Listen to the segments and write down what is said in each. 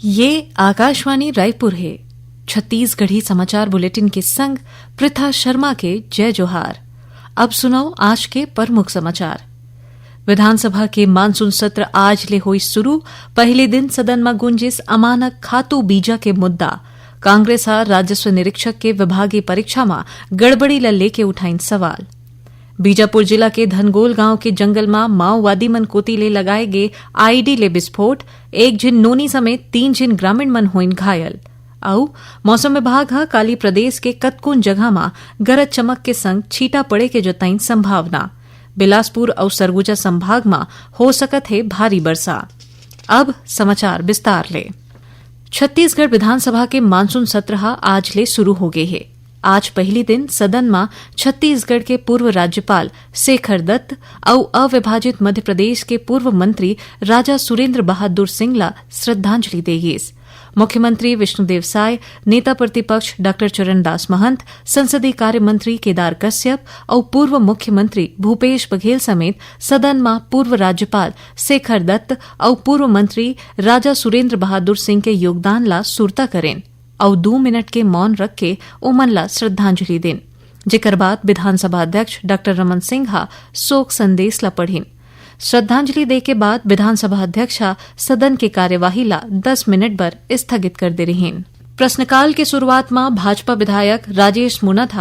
ये आकाशवाणी रायपुर है। छत्तीसगढ़ी समाचार बुलेटिन के संग पृथा शर्मा के जय जोहार। अब सुनाओ आज के प्रमुख समाचार। विधानसभा के मानसून सत्र आज ले हुई शुरू। पहले दिन सदन में गुंजिस अमानक खातू बीजा के मुद्दा। कांग्रेस राजस्व निरीक्षक के विभागीय परीक्षा में गड़बड़ी ल लेके उठाइन सवाल। बीजापुर जिला के धनगोल गांव के जंगल में माओवादी मन कोती ले लगाए गे आईडी ले विस्फोट। एक जिन नोनी समेत 3 जिन ग्रामीण मन होइन घायल। आउ मौसम विभाग काली प्रदेश के कतकुन जगह में गरज चमक के संग छीटा पड़े के जताइन संभावना। बिलासपुर और सरगुजा संभाग में हो सकत है भारी बरसा। अब समाचार विस्तार ले। छत्तीसगढ़ विधानसभा के मानसून सत्र आज ले शुरू हो गए है। आज पहली दिन सदन में छत्तीसगढ़ के पूर्व राज्यपाल शेखर दत्त और अविभाजित मध्य प्रदेश के पूर्व मंत्री राजा सुरेंद्र बहादुर सिंह श्रद्धांजलि देगी। मुख्यमंत्री विष्णुदेव साय, नेता प्रतिपक्ष डॉ चरणदास महंत, संसदीय कार्य मंत्री केदार कश्यप और पूर्व मुख्यमंत्री भूपेश बघेल समेत सदन में पूर्व राज्यपाल शेखर दत्त और पूर्व मंत्री राजा सुरेंद्र बहादुर सिंह के योगदान ला सुरता करें और 2 मिनट के मौन रख के उमन ला श्रद्धांजलि दें। जेकर बाद विधानसभा अध्यक्ष डॉ रमन सिंह शोक संदेश ला पढ़िन। श्रद्धांजलि दे के बाद विधानसभा अध्यक्ष सदन की कार्यवाही ला 10 मिनट बर स्थगित कर दे रही। प्रश्नकाल के शुरुआत में भाजपा विधायक राजेश मुनत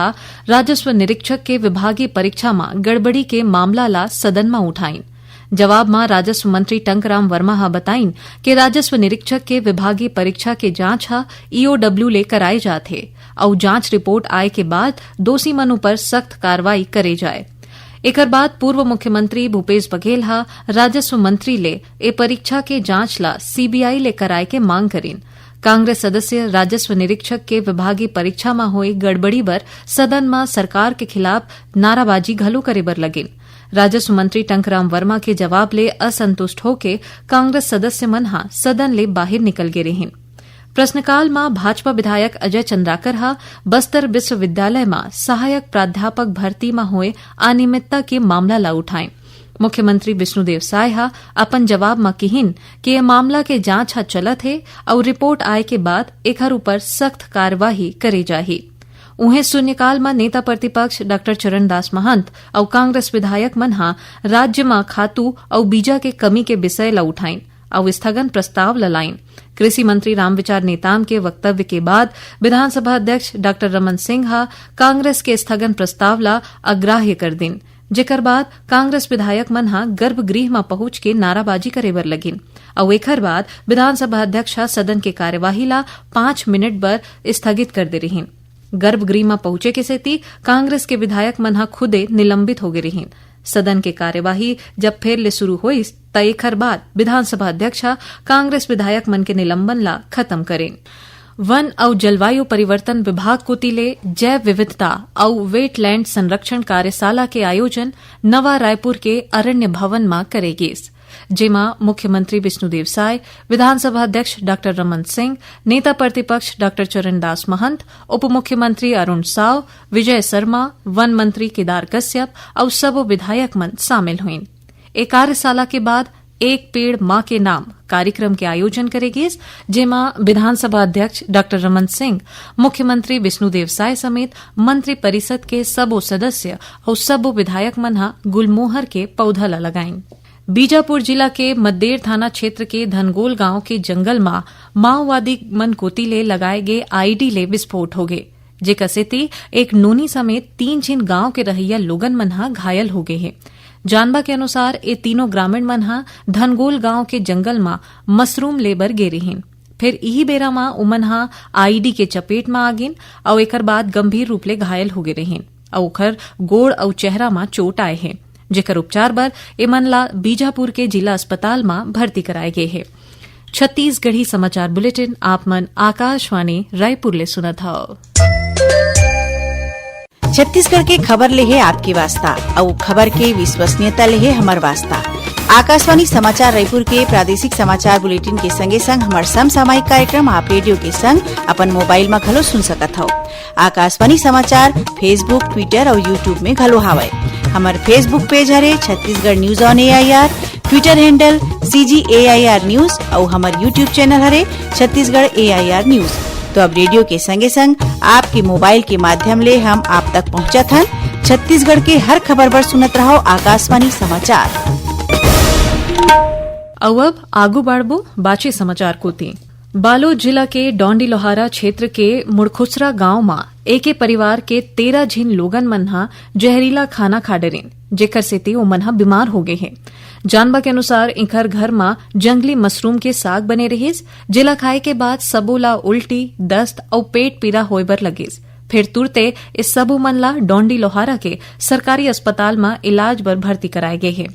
राजस्व निरीक्षक के विभागीय परीक्षा में गड़बड़ी के मामला ला सदन में उठाइन। जवाब में राजस्व मंत्री टंकराम वर्मा बताइन कि राजस्व निरीक्षक के विभागीय परीक्षा के जांच ईओडब्ल्यू ले कराए जाते और जांच रिपोर्ट आए के बाद दोषी मनु पर सख्त कार्रवाई करे जाए। एकर बाद पूर्व मुख्यमंत्री भूपेश बघेल राजस्व मंत्री ले ए परीक्षा के जांच ला सीबीआई ले कराए के मांग करीन। कांग्रेस सदस्य राजस्व निरीक्षक के विभागीय परीक्षा में हुई गड़बड़ी बर सदन में सरकार के खिलाफ नाराबाजी घलो करे बर लगिन। राजस्व मंत्री टंकराम वर्मा के जवाब ले असंतुष्ट होके कांग्रेस सदस्य मन सदन ले बाहर निकल गए रहिन। प्रश्नकाल में भाजपा विधायक अजय चंद्राकर बस्तर विश्वविद्यालय में सहायक प्राध्यापक भर्ती में हुए अनियमितता के मामला ला उठाएं। मुख्यमंत्री विष्णुदेव साय अपन जवाब में कहिन कि यह मामला के जांच चलत है और रिपोर्ट आए के बाद एकर ऊपर सख्त कार्यवाही करे जाही। उन्हें शून्यकाल में नेता प्रतिपक्ष डॉ चरणदास महंत और कांग्रेस विधायक मन राज्य में खातू और बीजा के कमी के विषय ला उठाइन और स्थगन प्रस्ताव ललाइन। कृषि मंत्री रामविचार नेताम के वक्तव्य के बाद विधानसभा अध्यक्ष डॉ रमन सिंह कांग्रेस के स्थगन प्रस्ताव ला अग्राह्य कर दिन। जेकर बाद कांग्रेस विधायक मन गर्भगृह में पहुंच के नाराबाजी करे बर लगिन और एकर बाद विधानसभा अध्यक्ष सदन के कार्यवाही ला 5 मिनट बर स्थगित कर दे रही। गर्भगृह में पहुंचे के सेती कांग्रेस के विधायक मन खुदे निलंबित हो गए रही। सदन के कार्यवाही जब फिर ले शुरू हुई त एकर बाद विधानसभा अध्यक्ष कांग्रेस विधायक मन के निलंबन ला खत्म करें। वन और जलवायु परिवर्तन विभाग को तिले जैव विविधता और वेटलैंड संरक्षण कार्यशाला के आयोजन नवा रायपुर के अरण्य भवन में करेगी। जेमा मुख्यमंत्री विष्णुदेव साय, विधानसभा अध्यक्ष डॉ रमन सिंह, नेता प्रतिपक्ष डॉ चरणदास महंत, उप मुख्यमंत्री अरुण साव, विजय शर्मा, वन मंत्री केदार कश्यप और सब विधायक मन शामिल हुए। एक कार्यशाला के बाद एक पेड़ मां के नाम कार्यक्रम के आयोजन करेगी। जेमा विधानसभा अध्यक्ष डॉ रमन सिंह, मुख्यमंत्री विष्णुदेव साय समेत मंत्री परिषद के सबो सदस्य और सबो विधायक मन गुलमोहर के पौधा लगाइन। बीजापुर जिला के मद्देर थाना क्षेत्र के धनगोल गांव के जंगल में माओवादी मन कोती ले लगाए गए आईडी ले विस्फोट हो गए। जेकर सेती एक नोनी समेत 3 जिन गांव के रहैया लोगन मन घायल हो गए हैं। जानबा के अनुसार ये तीनों ग्रामीण मन धनगोल गांव के जंगल में मशरूम लेबर गे रहीन। फिर यही बेरा में उमन आईडी के चपेट में आ गिन और एकर बाद गंभीर रूप ले घायल हो गए रहीन और ओकर गोड़ और चेहरा में चोट आए हैं। जेकर उपचार बर एमन ला बीजापुर के जिला अस्पताल में भर्ती कराए गए हैं। छत्तीसगढ़ी समाचार बुलेटिन आप मन आकाशवाणी रायपुर ले सुनत हव। छत्तीसगढ़ के खबर ले है आपके वास्ता और खबर के विश्वसनीयता ले है हमार वास्ता। आकाशवाणी समाचार रायपुर के प्रादेशिक समाचार बुलेटिन के संगे संग हमार समसामयिक कार्यक्रम आप रेडियो के संग अपन मोबाइल में घलो सुन सकत हो। आकाशवाणी समाचार फेसबुक, ट्विटर और यूट्यूब में घलो हावय। हमार फेसबुक पेज हरे Chhattisgarh news on AIR, Twitter handle CGAIR news और हमार यूट्यूब चैनल हरे छत्तीसगढ़ AIR न्यूज। तो अब रेडियो के संगे संग आपके मोबाइल के माध्यम ले हम आप तक पहुँचत हन। छत्तीसगढ़ के हर खबर पर सुनत रहो आकाशवाणी समाचार। अब आगू बाढ़बो बाचे समाचार कोती। बालोद जिला के डोंडी लोहारा क्षेत्र के मुड़खुसरा गांव में एके परिवार के 13 झिन लोगन मनहा जहरीला खाना खा डरेन, जेकर सेती ओ मनहा बीमार हो गए हैं। जानबा के अनुसार इनकर घर में जंगली मशरूम के साग बने रहिस, जेला खाए के बाद सबोला उल्टी, दस्त और पेट पीड़ा होए बर लगिस। फिर तुरते इस सबो मन ला डोंडी लोहारा के सरकारी अस्पताल में इलाज बर भर्ती कराए गए हैं।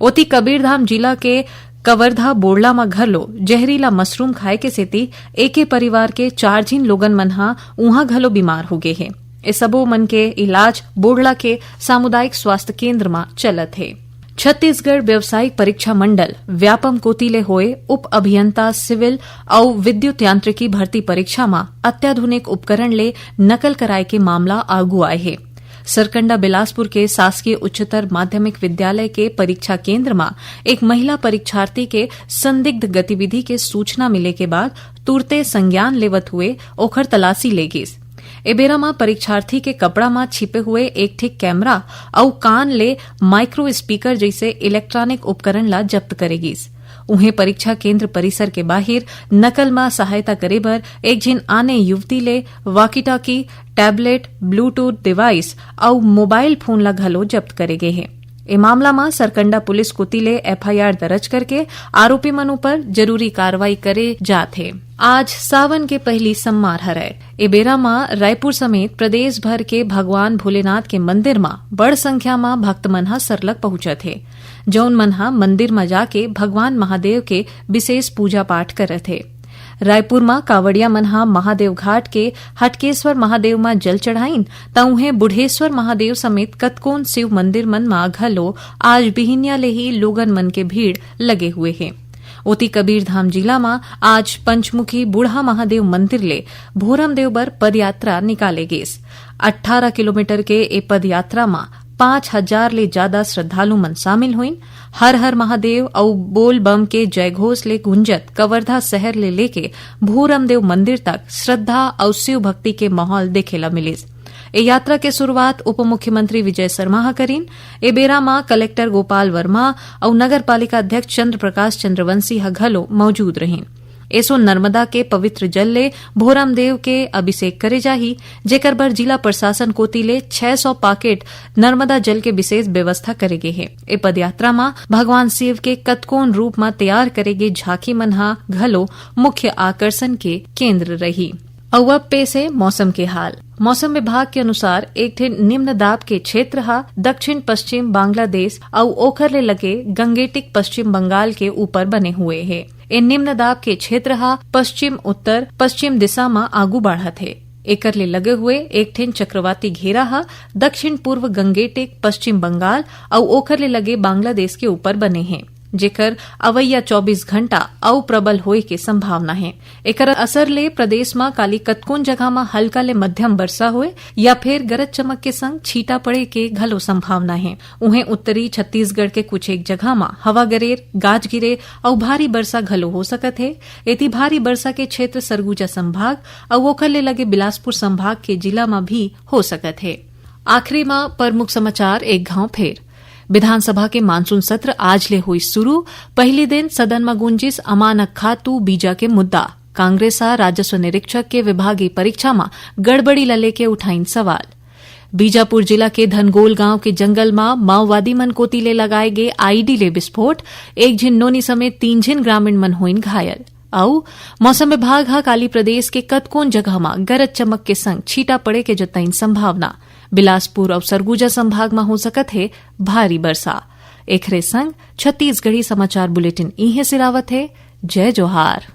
ओती कबीरधाम जिला के कवर्धा बोड़ला में घलो जहरीला मशरूम खाए के सेती एके परिवार के 4 झिन लोगन मनहा उहा घलो बीमार हो गए हैं। इस सबो मन के इलाज बोड़ला के सामुदायिक स्वास्थ्य केंद्र में चलत है। छत्तीसगढ़ व्यावसायिक परीक्षा मंडल व्यापम कोतिले होए उप अभियंता सिविल और विद्युत यांत्रिकी भर्ती परीक्षा में अत्याधुनिक उपकरण ले नकल कराए के मामला आगू आए है। सरकंडा बिलासपुर के शासकीय उच्चतर माध्यमिक विद्यालय के परीक्षा केंद्र में एक महिला परीक्षार्थी के संदिग्ध गतिविधि के सूचना मिले के बाद तुरते संज्ञान लेवत हुए ओखर तलाशी ले गिस। एबेरा में परीक्षार्थी के कपड़ा में छिपे हुए एक ठीक कैमरा और कान ले माइक्रो स्पीकर जैसे इलेक्ट्रॉनिक उपकरण ला जब्त करेगिस। उन्हें परीक्षा केंद्र परिसर के बाहर नकल में सहायता करे बर एक झिन आने युवती ले वॉकी-टॉकी, टैबलेट, ब्लूटूथ डिवाइस और मोबाइल फोन ला घलो जब्त करे गए हैं। ए मामला में सरकंडा पुलिस कोती ले FIR दर्ज करके आरोपी मनु पर जरूरी कार्रवाई करे जात है। आज सावन के पहली सम्मार हरय। ए बेरा में रायपुर समेत प्रदेश भर के भगवान भोलेनाथ के मंदिर में बड़ संख्या में भक्त मनहा सरलग पहुंचत है, जौन मनहा मंदिर में जाके भगवान महादेव के विशेष पूजा पाठ करत है। रायपुर में कावड़िया मनहा महादेव घाट के हटकेश्वर महादेव में जल चढ़ाइन त उन्हें बुढ़ेश्वर महादेव समेत कतकोन शिव मंदिर मन में घलो आज बिहिनिया ले ही लोगन मन के भीड़ लगे हुए हैं। ओती कबीरधाम जिला में आज पंचमुखी बूढ़ा महादेव मंदिर ले भोरम देव बर पदयात्रा निकाले गेस। 18 किलोमीटर के ए पदयात्रा में 5000 ले ज्यादा श्रद्धालु मन शामिल हुइन। हर हर महादेव और बोल बम के जयघोष ले गुंजत कवर्धा शहर ले लेके भूरम देव मंदिर तक श्रद्धा और शिव भक्ति के माहौल देखेला मिलिस। ए यात्रा के शुरुआत उप मुख्यमंत्री विजय शर्मा करीन। ए बेरा में कलेक्टर गोपाल वर्मा और नगर पालिका अध्यक्ष चंद्र प्रकाश चंद्रवंशी घलो मौजूद रहीन। एसो नर्मदा के पवित्र जल ले भोरम देव के अभिषेक करे जाही, जेकर बर जिला प्रशासन कोती ले 600 पाकेट नर्मदा जल के विशेष व्यवस्था करे गे है। ए पदयात्रा में भगवान शिव के कतकोन रूप में तैयार करे गे झांकी मनहा घलो मुख्य आकर्षण के केंद्र रही। अब पेश है मौसम के हाल। मौसम विभाग के अनुसार एक ठे निम्न दाब के क्षेत्र दक्षिण पश्चिम बांग्लादेश और ओखर ले लगे गंगेटिक पश्चिम बंगाल के ऊपर बने हुए है। ए निम्न दाब के क्षेत्र पश्चिम उत्तर पश्चिम दिशा में आगू बढ़त है। एकर ले लगे हुए एक ठेन चक्रवाती घेरा दक्षिण पूर्व गंगेटिक पश्चिम बंगाल और ओखर ले लगे बांग्लादेश के ऊपर बने हैं, जेकर अवैया 24 घंटा और प्रबल होए के संभावना है। एकर असर ले प्रदेश में काली कतकोन जगह में हल्का ले मध्यम वर्षा होए या फिर गरज चमक के संग छींटा पड़े के घलो संभावना है। उन्हें उत्तरी छत्तीसगढ़ के कुछ एक जगह में हवा गरेर, गाज गिरे और भारी वर्षा घलो हो सकत है। एती भारी वर्षा के क्षेत्र सरगुजा संभाग और ओखर ले लगे बिलासपुर संभाग के जिला में भी हो सकत है। आखिरी में प्रमुख समाचार एक घाव फेर। विधानसभा के मानसून सत्र आज ले हुई शुरू। पहले दिन सदन में गुंजिस अमानक खातू बीजा के मुद्दा। कांग्रेस राजस्व निरीक्षक के विभागीय परीक्षा में गड़बड़ी लले के उठाइन सवाल। बीजापुर जिला के धनगोल गांव के जंगल में माओवादी मन कोती ले लगाए गए आईडी ले विस्फोट। एक झिन नोनी समेत 3 झिन ग्रामीण मन होइन घायल। और मौसम विभाग काली प्रदेश के कतकोन जगह में गरज चमक के संग छींटा पड़े के जताइन संभावना। बिलासपुर और सरगुजा संभाग में हो सकत है भारी वर्षा। एकरे संग छत्तीसगढ़ी समाचार बुलेटिन इहे सिरावत है। जय जोहार।